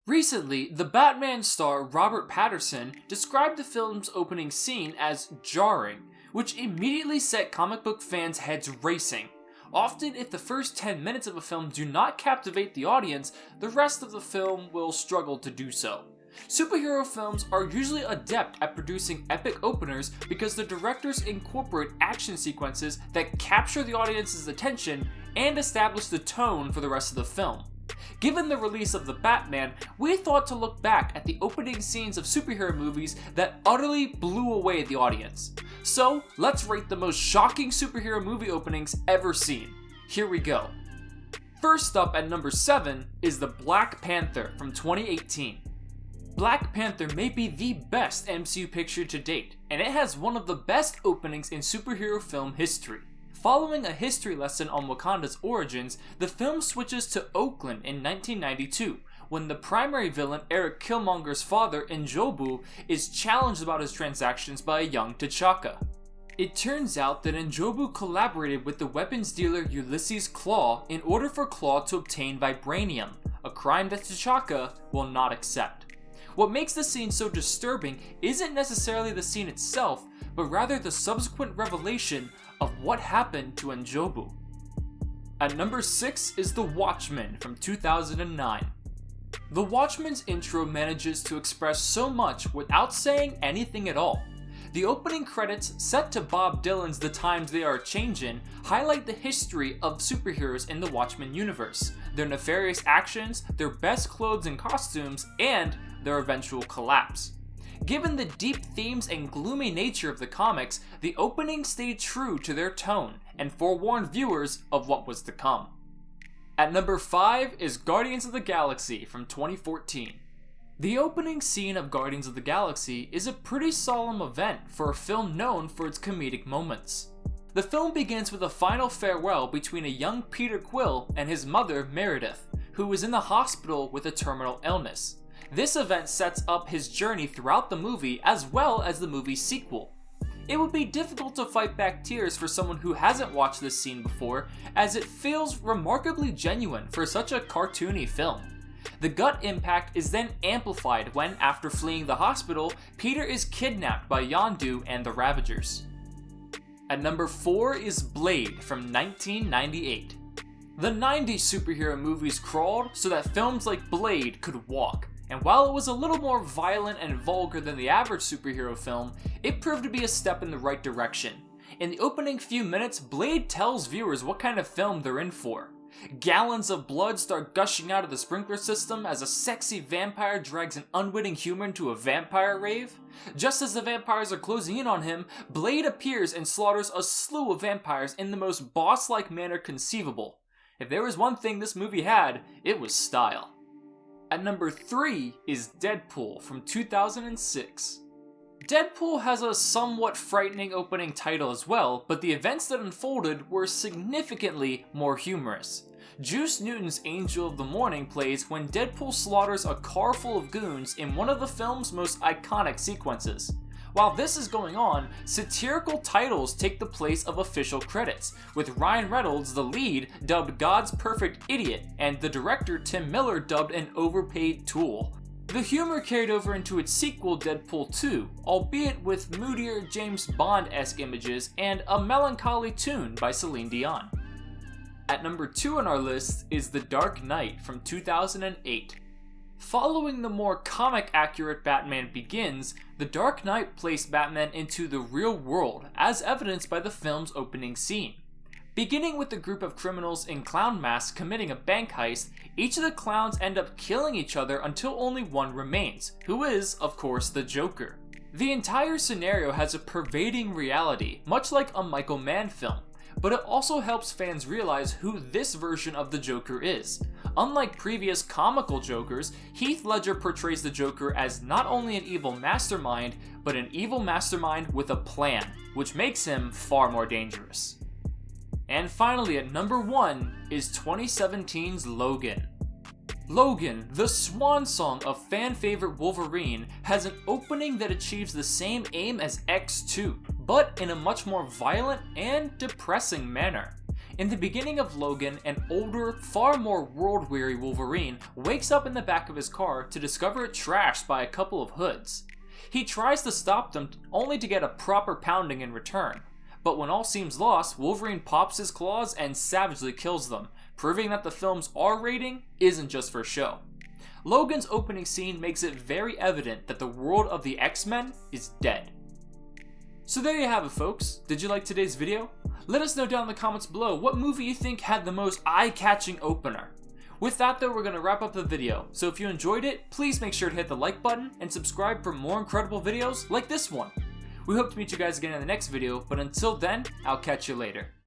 Recently, the Batman star Robert Pattinson described the film's opening scene as jarring, which immediately set comic book fans' heads racing. Often, if the first 10 minutes of a film do not captivate the audience, the rest of the film will struggle to do so. Superhero films are usually adept at producing epic openers because the directors incorporate action sequences that capture the audience's attention and establish the tone for the rest of the film. Given the release of The Batman, we thought to look back at the opening scenes of superhero movies that utterly blew away the audience. So, let's rate the most shocking superhero movie openings ever seen. Here we go. First up at number 7 is The Black Panther from 2018. Black Panther may be the best MCU picture to date, and it has one of the best openings in superhero film history. Following a history lesson on Wakanda's origins, the film switches to Oakland in 1992, when the primary villain Eric Killmonger's father, N'Jobu, is challenged about his transactions by a young T'Chaka. It turns out that N'Jobu collaborated with the weapons dealer Ulysses Klaue in order for Klaue to obtain vibranium, a crime that T'Chaka will not accept. What makes the scene so disturbing isn't necessarily the scene itself, but rather the subsequent revelation of what happened to N'Jobu. At number 6 is The Watchmen from 2009. The Watchmen's intro manages to express so much without saying anything at all. The opening credits, set to Bob Dylan's The Times They Are Changin', highlight the history of superheroes in the Watchmen universe, their nefarious actions, their best clothes and costumes, and their eventual collapse. Given the deep themes and gloomy nature of the comics, the opening stayed true to their tone and forewarned viewers of what was to come. At number 5 is Guardians of the Galaxy from 2014. The opening scene of Guardians of the Galaxy is a pretty solemn event for a film known for its comedic moments. The film begins with a final farewell between a young Peter Quill and his mother Meredith, who is in the hospital with a terminal illness. This event sets up his journey throughout the movie as well as the movie's sequel. It would be difficult to fight back tears for someone who hasn't watched this scene before, as it feels remarkably genuine for such a cartoony film. The gut impact is then amplified when, after fleeing the hospital, Peter is kidnapped by Yondu and the Ravagers. At number 4 is Blade from 1998. The 90s superhero movies crawled so that films like Blade could walk. And while it was a little more violent and vulgar than the average superhero film, it proved to be a step in the right direction. In the opening few minutes, Blade tells viewers what kind of film they're in for. Gallons of blood start gushing out of the sprinkler system as a sexy vampire drags an unwitting human to a vampire rave. Just as the vampires are closing in on him, Blade appears and slaughters a slew of vampires in the most boss-like manner conceivable. If there was one thing this movie had, it was style. At number 3 is Deadpool from 2006. Deadpool has a somewhat frightening opening title as well, but the events that unfolded were significantly more humorous. Juice Newton's Angel of the Morning plays when Deadpool slaughters a car full of goons in one of the film's most iconic sequences. While this is going on, satirical titles take the place of official credits, with Ryan Reynolds, the lead, dubbed God's Perfect Idiot, and the director Tim Miller dubbed an overpaid tool. The humor carried over into its sequel Deadpool 2, albeit with moodier James Bond-esque images and a melancholy tune by Celine Dion. At number 2 on our list is The Dark Knight from 2008. Following the more comic-accurate Batman Begins, The Dark Knight placed Batman into the real world, as evidenced by the film's opening scene. Beginning with a group of criminals in clown masks committing a bank heist, each of the clowns end up killing each other until only one remains, who is, of course, the Joker. The entire scenario has a pervading reality, much like a Michael Mann film, but it also helps fans realize who this version of the Joker is. Unlike previous comical Jokers, Heath Ledger portrays the Joker as not only an evil mastermind, but an evil mastermind with a plan, which makes him far more dangerous. And finally, at number 1 is 2017's Logan. Logan, the swan song of fan favorite Wolverine, has an opening that achieves the same aim as X2, but in a much more violent and depressing manner. In the beginning of Logan, an older, far more world-weary Wolverine wakes up in the back of his car to discover it trashed by a couple of hoods. He tries to stop them only to get a proper pounding in return. But when all seems lost, Wolverine pops his claws and savagely kills them, proving that the film's R rating isn't just for show. Logan's opening scene makes it very evident that the world of the X-Men is dead. So there you have it, folks. Did you like today's video? Let us know down in the comments below what movie you think had the most eye-catching opener. With that though, we're going to wrap up the video, so if you enjoyed it, please make sure to hit the like button and subscribe for more incredible videos like this one. We hope to meet you guys again in the next video, but until then, I'll catch you later.